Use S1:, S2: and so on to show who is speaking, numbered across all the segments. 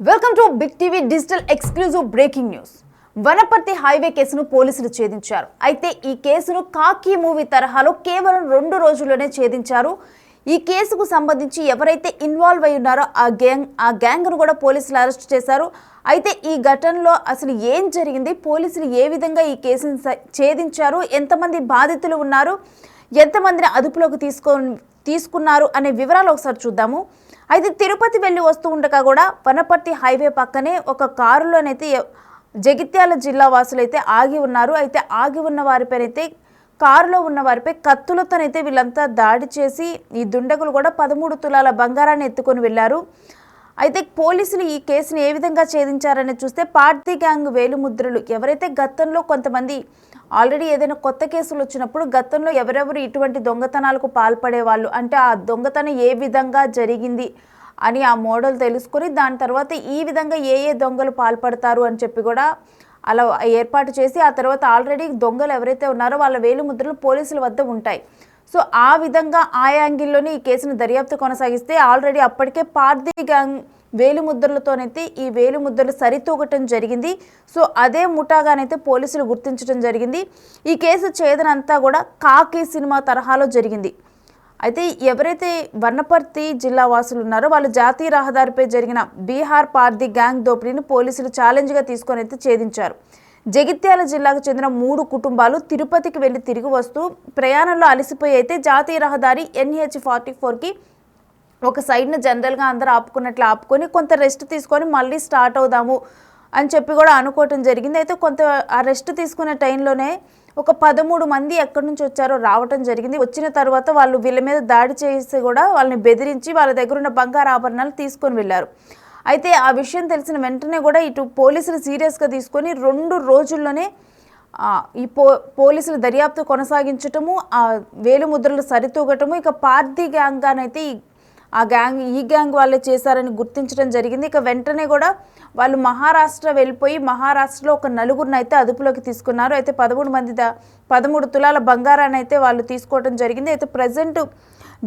S1: Welcome to big TV digital exclusive breaking news. Wanaparthy highway కేసును పోలీసులు ఛేదించారు. అయితే ఈ కేసును కాకి మూవీ తరహాలో కేవలం 2 రోజుల్లోనే ఛేదించారు. ఈ కేసుకు సంబంధించి ఎవరైతే ఇన్వాల్వ్ అయి ఉన్నారో ఆ గ్యాంగ్ను కూడా పోలీసులు అరెస్ట్ చేశారు. అయితే ఈ ఘటనలో అసలు ఏం జరిగింది, పోలీసులు ఏ విధంగా ఈ కేసును ఛేదించారు, ఎంతమంది బాధితులు ఉన్నారు, ఎంతమందిని అదుపులోకి తీసుకున్నారు అనే వివరాలు ఒకసారి చూద్దాము. అయితే తిరుపతి వెళ్ళి వస్తూ ఉండగా కూడా వనపర్తి హైవే పక్కనే ఒక కారులోనైతే జగిత్యాల జిల్లా వాసులైతే ఆగి ఉన్నారు. అయితే ఆగి ఉన్న వారిపైనైతే కారులో ఉన్న వారిపై కత్తులతోనైతే వీళ్ళంతా దాడి చేసి ఈ దుండగులు కూడా 13 తులాల బంగారాన్ని ఎత్తుకొని వెళ్ళారు. అయితే పోలీసులు ఈ కేసును ఏ విధంగా ఛేదించారని చూస్తే పార్టీ గ్యాంగ్ వేలుముద్రలు ఎవరైతే గతంలో కొంతమంది ఆల్రెడీ ఏదైనా కొత్త కేసులు వచ్చినప్పుడు గతంలో ఎవరెవరు ఇటువంటి దొంగతనాలకు పాల్పడే వాళ్ళు అంటే ఆ దొంగతనం ఏ విధంగా జరిగింది అని ఆ మోడల్ తెలుసుకొని దాని తర్వాత ఈ విధంగా ఏ దొంగలు పాల్పడతారు అని చెప్పి కూడా అలా ఏర్పాటు చేసి ఆ తర్వాత ఆల్రెడీ దొంగలు ఎవరైతే ఉన్నారో వాళ్ళ వేలుముద్రలు పోలీసుల వద్ద ఉంటాయి. సో ఆ విధంగా ఆ యాంగిల్లోనే ఈ కేసును దర్యాప్తు కొనసాగిస్తే ఆల్రెడీ అప్పటికే పార్టీ గ్యాంగ్ వేలుముద్రలతోనైతే ఈ వేలుముద్రలు సరితూగటం జరిగింది. సో అదే ముఠాగానైతే పోలీసులు గుర్తించడం జరిగింది. ఈ కేసు ఛేదనంతా కూడా కాకి సినిమా తరహాలో జరిగింది. అయితే ఎవరైతే వనపర్తి జిల్లా వాసులు ఉన్నారో వాళ్ళు జాతీయ రహదారిపై జరిగిన బీహార్ పార్టీ గ్యాంగ్ దోపిడీని పోలీసులు ఛాలెంజ్గా తీసుకొని అయితే ఛేదించారు. జగిత్యాల జిల్లాకు చెందిన 3 కుటుంబాలు తిరుపతికి వెళ్ళి తిరిగి వస్తూ ప్రయాణంలో అలసిపోయి అయితే జాతీయ రహదారి NH-44కి ఒక సైడ్ను జనరల్గా అందరూ ఆపుకున్నట్లు ఆపుకొని కొంత రెస్ట్ తీసుకొని మళ్ళీ స్టార్ట్ అవుదాము అని చెప్పి కూడా అనుకోవటం జరిగింది. అయితే కొంత ఆ రెస్ట్ తీసుకునే టైంలోనే ఒక 13 మంది ఎక్కడి నుంచి వచ్చారో రావటం జరిగింది. వచ్చిన తర్వాత వాళ్ళు వీళ్ళ మీద దాడి చేసి కూడా వాళ్ళని బెదిరించి వాళ్ళ దగ్గర ఉన్న బంగారు ఆభరణాలు తీసుకొని వెళ్ళారు. అయితే ఆ విషయం తెలిసిన వెంటనే కూడా ఇటు పోలీసులు సీరియస్గా తీసుకొని 2 రోజుల్లోనే ఈ పోలీసులు దర్యాప్తు కొనసాగించటము, ఆ వేలుముద్రలు సరితూగటము, ఇక పార్టీ గ్యాంగ్గానైతే ఈ గ్యాంగ్ వాళ్ళే చేశారని గుర్తించడం జరిగింది. ఇక వెంటనే కూడా వాళ్ళు మహారాష్ట్ర వెళ్ళిపోయి మహారాష్ట్రలో ఒక 4గురిని అయితే అదుపులోకి తీసుకున్నారు. అయితే 13 తులాల బంగారాన్ని అయితే వాళ్ళు తీసుకోవడం జరిగింది. అయితే ప్రజెంట్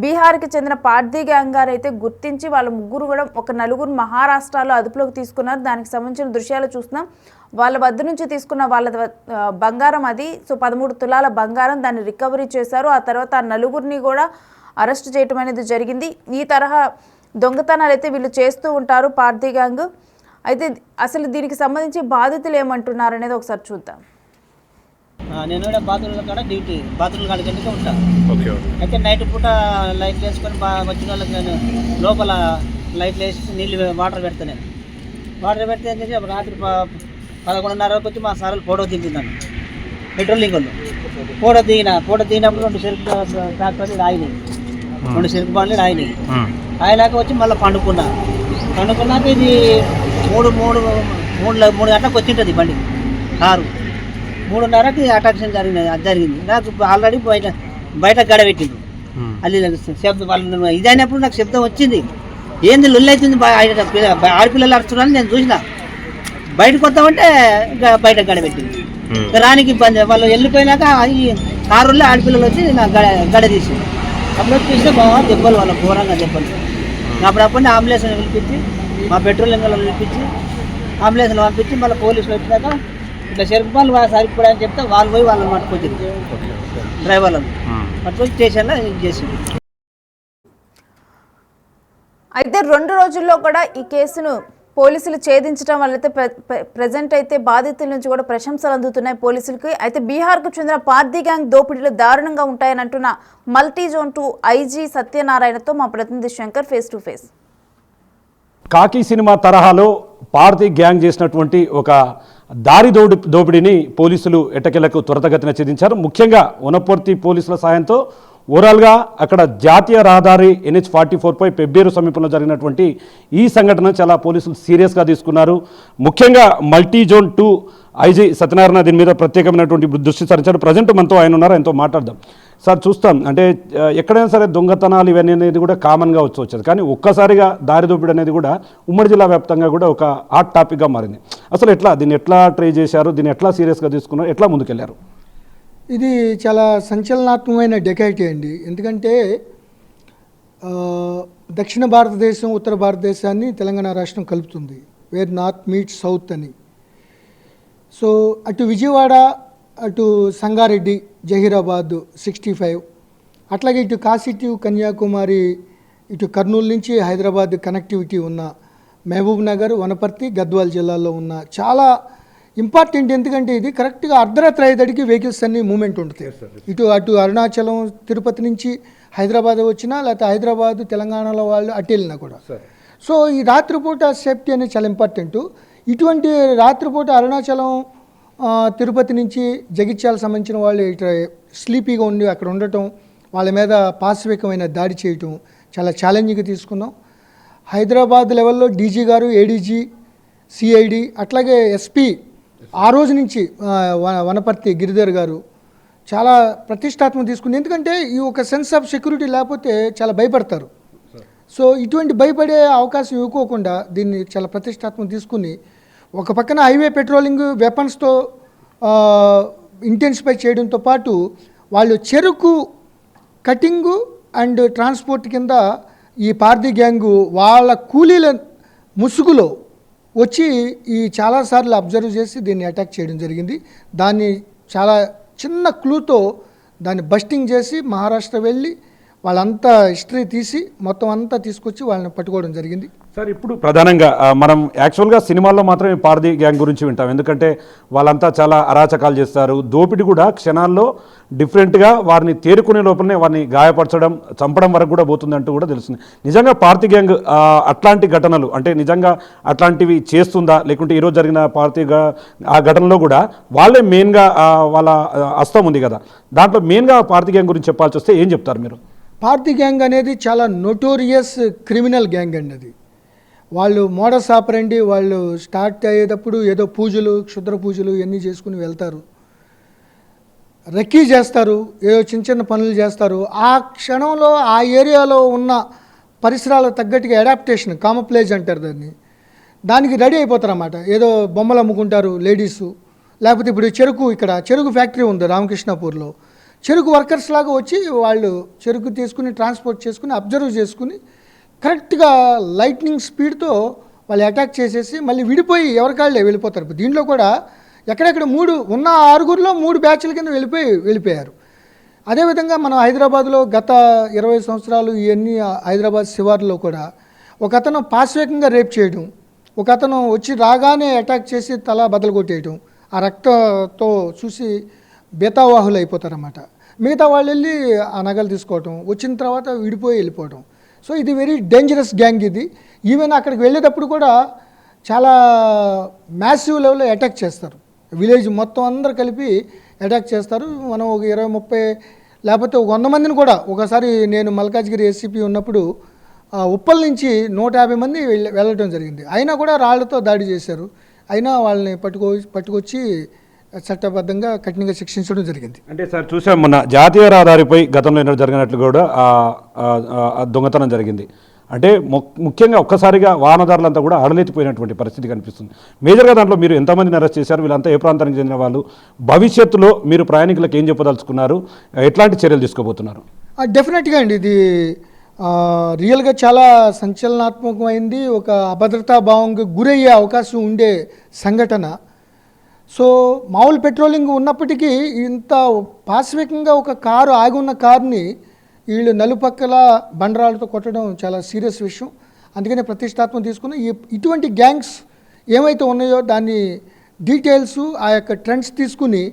S1: బీహార్కి చెందిన పార్టీ గ్యాంగ్ గారు అయితే గుర్తించి వాళ్ళ ముగ్గురు కూడా ఒక 4గురు మహారాష్ట్రలో అదుపులోకి తీసుకున్నారు. దానికి సంబంధించిన దృశ్యాలు చూస్తున్నాం. వాళ్ళ వద్ద నుంచి తీసుకున్న వాళ్ళ బంగారం అది. సో 13 తులాల బంగారం దాన్ని రికవరీ చేశారు. ఆ తర్వాత ఆ 4గురిని కూడా అరెస్ట్ చేయటం అనేది జరిగింది. ఈ తరహా దొంగతనాలు అయితే వీళ్ళు చేస్తూ ఉంటారు పార్టీ గ్యాంగ్. అయితే అసలు దీనికి సంబంధించి బాధితులు ఏమంటున్నారు అనేది ఒకసారి చూద్దాం.
S2: నేను కూడా బాత్రూమ్ల కాడ డ్యూటీ బాత్రూమ్ల కాడికి వెళ్ళి ఉంటాను. అయితే నైట్ పూట లైట్లు వేసుకొని వచ్చిన వాళ్ళకి నేను లోపల లైట్లు వేసి నీళ్ళు వాటర్ పెడతాను. వాటర్ పెడితే ఏం చేసి రాత్రి 11:30 వచ్చి మా సార్లు ఫోటో దింపిందాను పెట్రోలింగ్ వాళ్ళు. ఫోటో దిగినప్పుడు 2 సెల్ఫ్ ట్రాక్టర్లు ఆగినాయి, 2 సెల్ఫ్ బండ్లు ఆగినాయి. ఆగినాక వచ్చి మళ్ళీ పండుకున్నాక ఇది 3 గంటలకు వచ్చింటుంది బండి కారు. 3:30కి అట్రాక్షన్ జరిగింది. నాకు ఆల్రెడీ బయట గడబెట్టింది. అది శబ్దం వాళ్ళు ఇదైనప్పుడు నాకు శబ్దం వచ్చింది. ఏంది లొల్లి అవుతుంది, ఆడపిల్లలు అరుస్తున్నారని నేను చూసిన. బయటకు వద్దామంటే ఇంకా బయట గడబెట్టింది. రానికి ఇబ్బంది. వాళ్ళు వెళ్ళిపోయినాక ఈ కారుల్లో ఆడపిల్లలు వచ్చి నా గడ తీసి అప్పుడు చూస్తే బాగా దెబ్బలు, వాళ్ళ ఘోరంగా దెబ్బలు. అప్పుడప్పుడు అంబులెన్స్ పిలిపించి మా పెట్రోల్ ఇంగలో పిలిపించి అంబులెన్స్లో పంపించి మళ్ళీ పోలీసులు వచ్చినాక ఇట్లా చెరుకు వాళ్ళు సరిపోయాయని చెప్తే వాళ్ళు పోయి వాళ్ళని పట్టుకొచ్చింది, డ్రైవర్లను పట్టుకొచ్చి స్టేషన్లో చేసింది.
S1: అయితే 2 రోజుల్లో కూడా ఈ కేసును పోలీసులు ఛేదించడం వల్ల అయితే ప్రజెంట్ అయితే బాధితుల నుంచి కూడా ప్రశంసలు అందుతున్నాయి పోలీసులకి. అయితే బీహార్కు చెందిన పార్టీ గ్యాంగ్ దోపిడీలు దారుణంగా ఉంటాయని అంటున్న మల్టీ జోన్ 2 IG సత్యనారాయణతో మా ప్రతినిధి శంకర్ ఫేస్ టు ఫేస్.
S3: కాకి సినిమా తరహాలో పార్టీ గ్యాంగ్ చేసినటువంటి ఒక దారి దోపిడీని పోలీసులు ఎట్టకేలకు త్వరితగతిన ఛేదించారు. ముఖ్యంగా వనపర్తి పోలీసుల సాయంతో ఓవరాల్గా అక్కడ జాతీయ రహదారి NH-44పై పెబ్బేరు సమీపంలో జరిగినటువంటి ఈ సంఘటన చాలా పోలీసులు సీరియస్గా తీసుకున్నారు. ముఖ్యంగా మల్టీ జోన్ 2 IG సత్యనారాయణ దీని మీద ప్రత్యేకమైనటువంటి దృష్టి సారించారు. ప్రజెంట్ మనతో ఆయన ఉన్నారు, ఆయనతో మాట్లాడదాం. సార్, చూస్తాం అంటే ఎక్కడైనా సరే దొంగతనాలు ఇవన్నీ అనేది కూడా కామన్గా వచ్చేది, కానీ ఒక్కసారిగా దారి దోపిడీ అనేది కూడా ఉమ్మడి జిల్లా వ్యాప్తంగా కూడా ఒక హాట్ టాపిక్గా మారింది. అసలు దీన్ని ఎట్లా ట్రై చేశారు, దీన్ని ఎట్లా సీరియస్గా తీసుకున్నారు, ఎట్లా ముందుకెళ్లారు?
S4: ఇది చాలా సంచలనాత్మకమైన డెకాయిటీ అండి. ఎందుకంటే దక్షిణ భారతదేశం ఉత్తర భారతదేశాన్ని తెలంగాణ రాష్ట్రం కలుపుతుంది. వేర్ నార్త్ మీట్ సౌత్ అని. సో అటు విజయవాడ, అటు సంగారెడ్డి, జహీరాబాద్ 65, అట్లాగే ఇటు కాశీ టు కన్యాకుమారి, ఇటు కర్నూలు నుంచి హైదరాబాద్ కనెక్టివిటీ ఉన్న మహబూబ్ నగర్, వనపర్తి, గద్వాల్ జిల్లాల్లో ఉన్న చాలా ఇంపార్టెంట్. ఎందుకంటే ఇది కరెక్ట్గా అర్ధరాత్రి అయ్యేదడికి వెహికల్స్ అన్నీ మూమెంట్ ఉంటాయి. అటు అరుణాచలం, తిరుపతి నుంచి హైదరాబాద్ వచ్చినా, లేకపోతే హైదరాబాద్ తెలంగాణలో వాళ్ళు అటు వెళ్ళినా కూడా. సో ఈ రాత్రిపూట సేఫ్టీ అనేది చాలా ఇంపార్టెంట్. ఇటువంటి రాత్రిపూట అరుణాచలం, తిరుపతి నుంచి జగిత్యాల సంబంధించిన వాళ్ళు ఇటు స్లీపీగా ఉండి అక్కడ ఉండటం, వాళ్ళ మీద పాశవికమైన దాడి చేయటం చాలా ఛాలెంజింగ్గా తీసుకున్నాం. హైదరాబాద్ లెవెల్లో డీజీ గారు, ఏడీజీ, సిఐడి, అట్లాగే ఎస్పీ ఆ రోజు నుంచి వనపర్తి గిరిధర్ గారు చాలా ప్రతిష్టాత్మక తీసుకుంది. ఎందుకంటే ఈ ఒక సెన్స్ ఆఫ్ సెక్యూరిటీ లేకపోతే చాలా భయపడతారు. సో ఇటువంటి భయపడే అవకాశం ఇవ్వకోకుండా దీన్ని చాలా ప్రతిష్టాత్మక తీసుకుని ఒక పక్కన హైవే పెట్రోలింగ్, వెపన్స్తో ఇంటెన్సిఫై చేయడంతో పాటు వాళ్ళు చెరుకు కటింగు అండ్ ట్రాన్స్పోర్ట్ కింద ఈ పార్దీ గ్యాంగు వాళ్ళ కూలీల ముసుగులో వచ్చి ఈ చాలాసార్లు అబ్జర్వ్ చేసి దీన్ని అటాక్ చేయడం జరిగింది. దాన్ని చాలా చిన్న క్లూతో దాన్ని బస్టింగ్ చేసి మహారాష్ట్ర వెళ్ళి వాళ్ళంతా హిస్టరీ తీసి మొత్తం అంతా తీసుకొచ్చి వాళ్ళని పట్టుకోవడం జరిగింది.
S3: సార్, ఇప్పుడు ప్రధానంగా మనం యాక్చువల్గా సినిమాల్లో మాత్రమే పార్దీ గ్యాంగ్ గురించి వింటాం. ఎందుకంటే వాళ్ళంతా చాలా అరాచకాలు చేస్తారు, దోపిడీ కూడా క్షణాల్లో డిఫరెంట్గా వారిని తేరుకునే లోపలనే వారిని గాయపరచడం, చంపడం వరకు కూడా పోతుందంటూ కూడా తెలుస్తుంది. నిజంగా పార్దీ గ్యాంగ్ అట్లాంటి ఘటనలు అంటే నిజంగా అట్లాంటివి చేస్తుందా, లేకుంటే ఈరోజు జరిగిన ఆ ఘటనలో కూడా వాళ్ళే మెయిన్గా వాళ్ళ హస్తం ఉంది కదా, దాంట్లో మెయిన్గా పార్దీ గ్యాంగ్ గురించి చెప్పాల్సి వస్తే ఏం చెప్తారు మీరు?
S4: పార్దీ గ్యాంగ్ అనేది చాలా నోటోరియస్ క్రిమినల్ గ్యాంగ్ అండి. అది వాళ్ళు మోడస్ ఆపరండి. వాళ్ళు స్టార్ట్ అయ్యేటప్పుడు ఏదో పూజలు, క్షుద్ర పూజలు ఇవన్నీ చేసుకుని వెళ్తారు, రెక్కీ చేస్తారు, ఏదో చిన్న చిన్న పనులు చేస్తారు. ఆ క్షణంలో ఆ ఏరియాలో ఉన్న పరిసరాలకు తగ్గట్టుగా అడాప్టేషన్, కామప్లేజ్ అంటారు దాన్ని, దానికి రెడీ అయిపోతారు అన్నమాట. ఏదో బొమ్మలు అమ్ముకుంటారు లేడీసు, లేకపోతే ఇప్పుడు ఇక్కడ చెరుకు ఫ్యాక్టరీ ఉంది రామకృష్ణాపూర్లో, చెరుకు వర్కర్స్ లాగా వచ్చి వాళ్ళు చెరుకు తీసుకుని ట్రాన్స్పోర్ట్ చేసుకుని అబ్జర్వ్ చేసుకుని కరెక్ట్గా లైట్నింగ్ స్పీడ్తో వాళ్ళు అటాక్ చేసేసి మళ్ళీ విడిపోయి ఎవరికాళ్ళే వెళ్ళిపోతారు. దీంట్లో కూడా ఎక్కడెక్కడ 3 ఉన్న 6గురిలో 3 బ్యాచ్ల కింద వెళ్ళిపోయారు. అదేవిధంగా మనం హైదరాబాద్లో గత 20 సంవత్సరాలు ఇవన్నీ హైదరాబాద్ శివార్లో కూడా ఒక అతను పాశవికంగా రేప్ చేయడం, ఒక అతను వచ్చి రాగానే అటాక్ చేసి తల బదలు కొట్టేయడం, ఆ రక్తంతో చూసి బేతావాహులు అయిపోతారన్నమాట. మిగతా వాళ్ళు వెళ్ళి ఆ నగలు తీసుకోవటం, వచ్చిన తర్వాత విడిపోయి వెళ్ళిపోవటం. సో ఇది వెరీ డేంజరస్ గ్యాంగ్ ఇది. ఈవెన్ అక్కడికి వెళ్ళేటప్పుడు కూడా చాలా మ్యాసివ్ లెవెల్లో అటాక్ చేస్తారు. విలేజ్ మొత్తం అందరు కలిపి అటాక్ చేస్తారు. మనం ఒక 20-30 లేకపోతే 100 మందిని కూడా ఒకసారి నేను మల్కాజ్గిరి ఎస్సీపీ ఉన్నప్పుడు ఉప్పల్ నుంచి 150 మంది వెళ్ళటం జరిగింది. అయినా కూడా రాళ్లతో దాడి చేశారు. అయినా వాళ్ళని పట్టుకొచ్చి చట్టబద్ధంగా కఠినంగా శిక్షించడం జరిగింది.
S3: అంటే సార్ చూసాం, మొన్న జాతీయ రహదారిపై గతంలో జరిగినట్లు కూడా దొంగతనం జరిగింది. అంటే ముఖ్యంగా ఒక్కసారిగా వాహనదారులంతా కూడా అడలెత్తిపోయినటువంటి పరిస్థితి కనిపిస్తుంది. మేజర్గా దాంట్లో మీరు ఎంతమందిని అరెస్ట్ చేశారు, వీళ్ళంతా ఏ ప్రాంతానికి చెందిన వాళ్ళు, భవిష్యత్తులో మీరు ప్రయాణికులకు ఏం చెప్పదలుచుకున్నారు, ఎట్లాంటి చర్యలు తీసుకోబోతున్నారు?
S4: డెఫినెట్గా అండి, ఇది రియల్గా చాలా సంచలనాత్మకమైంది. ఒక అభద్రతా భావంగా గురయ్యే అవకాశం ఉండే సంఘటన. సో మామూలు పెట్రోలింగ్ ఉన్నప్పటికీ ఇంత పాశవికంగా ఒక కారు ఆగి ఉన్న కారుని వీళ్ళు నలుపక్కల బండరాలతో కొట్టడం చాలా సీరియస్ విషయం. అందుకనే ప్రతిష్టాత్మక తీసుకుని ఇటువంటి గ్యాంగ్స్ ఏమైతే ఉన్నాయో దాన్ని డీటెయిల్స్, ఆ యొక్క ట్రెండ్స్ తీసుకుని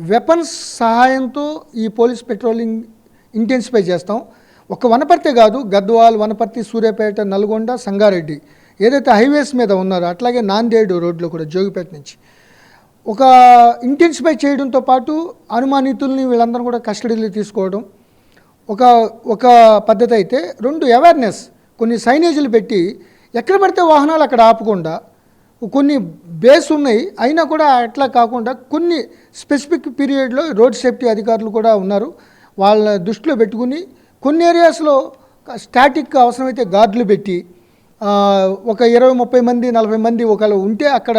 S4: వెపన్స్ సహాయంతో ఈ పోలీస్ పెట్రోలింగ్ ఇంటెన్సిఫై చేస్తాం. ఒక వనపర్తి కాదు, గద్వాల్, వనపర్తి, సూర్యాపేట, నల్గొండ, సంగారెడ్డి ఏదైతే హైవేస్ మీద ఉన్నారో, అట్లాగే నాందేడ్ రోడ్లో కూడా జోగిపేట నుంచి ఒక ఇంటెన్సిఫై చేయడంతో పాటు అనుమానితుల్ని వీళ్ళందరూ కూడా కస్టడీలో తీసుకోవడం ఒక పద్ధతి అయితే, 2 అవేర్నెస్, కొన్ని సైనేజీలు పెట్టి ఎక్కడ పడితే వాహనాలు అక్కడ ఆపకుండా, కొన్ని బేస్ ఉన్నాయి అయినా కూడా అట్లా కాకుండా కొన్ని స్పెసిఫిక్ పీరియడ్లో రోడ్ సేఫ్టీ అధికారులు కూడా ఉన్నారు, వాళ్ళ దృష్టిలో పెట్టుకుని కొన్ని ఏరియాస్లో స్టాటిక్ అవసరమైతే గార్డులు పెట్టి ఒక 20-30 మంది 40 మంది ఒకవేళ ఉంటే అక్కడ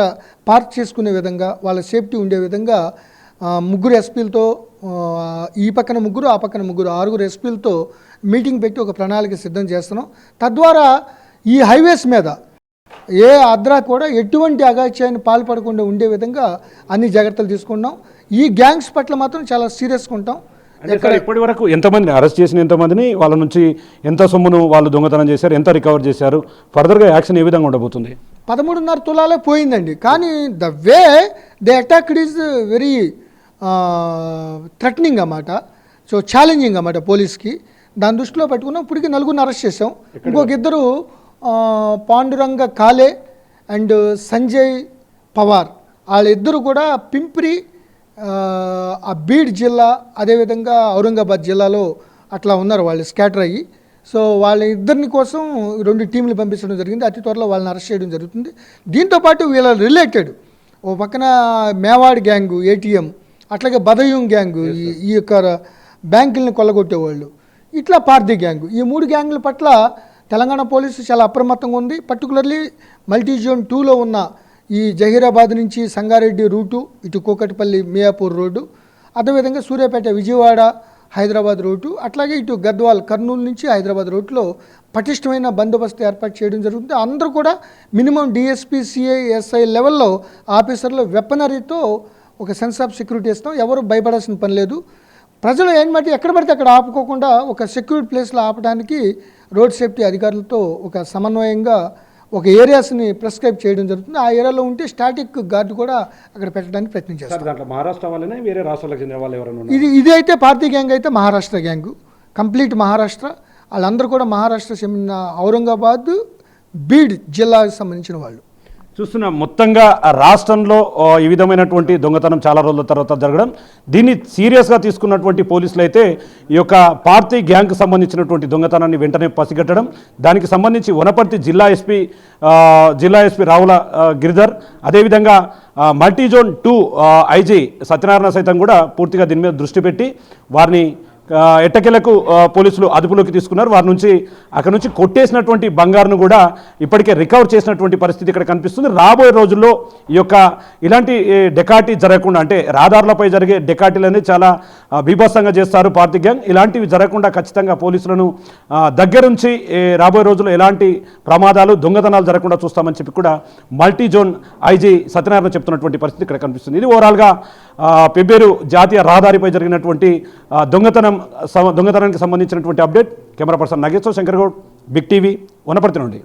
S4: పార్క్ చేసుకునే విధంగా వాళ్ళ సేఫ్టీ ఉండే విధంగా 3 ఎస్పీలతో, ఈ పక్కన 3 ఆ పక్కన 3 6 ఎస్పీలతో మీటింగ్ పెట్టి ఒక ప్రణాళిక సిద్ధం చేస్తున్నాం. తద్వారా ఈ హైవేస్ మీద ఏ అర్ధరా కూడా ఎటువంటి అగాత్యాన్ని పాల్పడకుండా ఉండే విధంగా అన్ని జాగ్రత్తలు తీసుకున్నాం. ఈ గ్యాంగ్స్ పట్ల మాత్రం చాలా సీరియస్గా ఉంటాం.
S3: అంటే సార్ ఇప్పటి వరకు ఎంతమందిని అరెస్ట్ చేసిన, ఎంతమందిని వాళ్ళ నుంచి ఎంత సొమ్మును వాళ్ళు దొంగతనం చేశారు, ఎంత రికవర్ చేశారు, ఫర్దర్గా యాక్షన్ ఏ విధంగా ఉండబోతుంది?
S4: 13.5 తులాలే పోయిందండి. కానీ the way they attacked is very threatening అన్నమాట. సో ఛాలెంజింగ్ అన్నమాట పోలీస్కి. దాని దృష్టిలో పెట్టుకున్నాం. ఇప్పటికి 4 అరెస్ట్ చేసాం. ఇంకొక 2 పాండురంగ కాలే అండ్ సంజయ్ పవార్, వాళ్ళిద్దరూ కూడా పింప్రి, ఆ బీడ్ జిల్లా, అదేవిధంగా ఔరంగాబాద్ జిల్లాలో అట్లా ఉన్నారు వాళ్ళు స్కాటర్ అయ్యి. సో వాళ్ళ ఇద్దరిని కోసం 2 టీంలు పంపించడం జరిగింది. అతి త్వరలో వాళ్ళని అరెస్ట్ చేయడం జరుగుతుంది. దీంతోపాటు వీళ్ళ రిలేటెడ్ ఓ పక్కన మేవాడ్ గ్యాంగు ఏటీఎం, అట్లాగే బదయూం గ్యాంగు ఈ యొక్క బ్యాంకుల్ని కొల్లగొట్టేవాళ్ళు, ఇట్లా పార్దీ గ్యాంగు, ఈ 3 గ్యాంగుల పట్ల తెలంగాణ పోలీసు చాలా అప్రమత్తంగా ఉంది. పర్టికులర్లీ మల్టీ జోన్ 2లో ఉన్న ఈ జహీరాబాద్ నుంచి సంగారెడ్డి రూటు, ఇటు కూకట్పల్లి మియాపూర్ రోడ్డు, అదేవిధంగా సూర్యాపేట విజయవాడ హైదరాబాద్ రూటు, అట్లాగే ఇటు గద్వాల్ కర్నూలు నుంచి హైదరాబాద్ రూట్లో పటిష్టమైన బందోబస్తు ఏర్పాటు చేయడం జరుగుతుంది. అందరూ కూడా మినిమం డిఎస్పీ, సిఐ, ఎస్ఐ లెవెల్లో ఆఫీసర్లు వెపనరీతో ఒక సెన్స్ ఆఫ్ సెక్యూరిటీ ఇస్తాం. ఎవరు భయపడాల్సిన పని లేదు. ప్రజలు ఏంటంటే ఎక్కడ పడితే అక్కడ ఆపుకోకుండా ఒక సెక్యూరిటీ ప్లేస్లో ఆపడానికి రోడ్ సేఫ్టీ అధికారులతో ఒక సమన్వయంగా ఒక ఏరియాస్ని ప్రిస్క్రైబ్ చేయడం జరుగుతుంది. ఆ ఏరియాలో ఉంటే స్టాటిక్ గార్డు కూడా అక్కడ పెట్టడానికి ప్రయత్నం చేస్తారు.
S3: దాంట్లో మహారాష్ట్ర వాళ్ళనే వేరే రాష్ట్రాలకు చెందిన వాళ్ళు ఎవరైనా?
S4: ఇది అయితే పార్టీ గ్యాంగ్ అయితే మహారాష్ట్ర గ్యాంగు, కంప్లీట్ మహారాష్ట్ర. వాళ్ళందరూ కూడా మహారాష్ట్ర చెందిన ఔరంగాబాద్, బీడ్ జిల్లాకు సంబంధించిన వాళ్ళు.
S3: చూస్తున్నాం మొత్తంగా రాష్ట్రంలో ఈ విధమైనటువంటి దొంగతనం చాలా రోజుల తర్వాత జరగడం, దీన్ని సీరియస్గా తీసుకున్నటువంటి పోలీసులు అయితే ఈ యొక్క పార్టీ గ్యాంగ్కి సంబంధించినటువంటి దొంగతనాన్ని వెంటనే పసిగట్టడం, దానికి సంబంధించి వనపర్తి జిల్లా ఎస్పీ రావుల గిరిధర్, అదేవిధంగా మల్టీజోన్ 2 ఐజీ సత్యనారాయణ సైతం కూడా పూర్తిగా దీని మీద దృష్టి పెట్టి వారిని ఎట్టకేలకు పోలీసులు అదుపులోకి తీసుకున్నారు. వారి నుంచి అక్కడ నుంచి కొట్టేసినటువంటి బంగారును కూడా ఇప్పటికే రికవర్ చేసినటువంటి పరిస్థితి ఇక్కడ కనిపిస్తుంది. రాబోయే రోజుల్లో ఈ యొక్క ఇలాంటి డెకాటీ జరగకుండా, అంటే రహదారులపై జరిగే డెకాటీలనే చాలా బీభత్సంగా చేస్తారు పార్టీ గ్యాంగ్. ఇలాంటివి జరగకుండా ఖచ్చితంగా పోలీసులను దగ్గరుంచి రాబోయే రోజుల్లో ఎలాంటి ప్రమాదాలు, దొంగతనాలు జరగకుండా చూస్తామని చెప్పి కూడా మల్టీ జోన్ ఐజీ సత్యనారాయణ చెప్తున్నటువంటి పరిస్థితి ఇక్కడ కనిపిస్తుంది. ఇది ఓవరాల్గా పెబ్బేరు జాతీయ రహదారిపై జరిగినటువంటి దొంగతనానికి సంబంధించినటువంటి update. Camera person Nageswara Shankar Goud, big TV, Wanaparthy నుండి.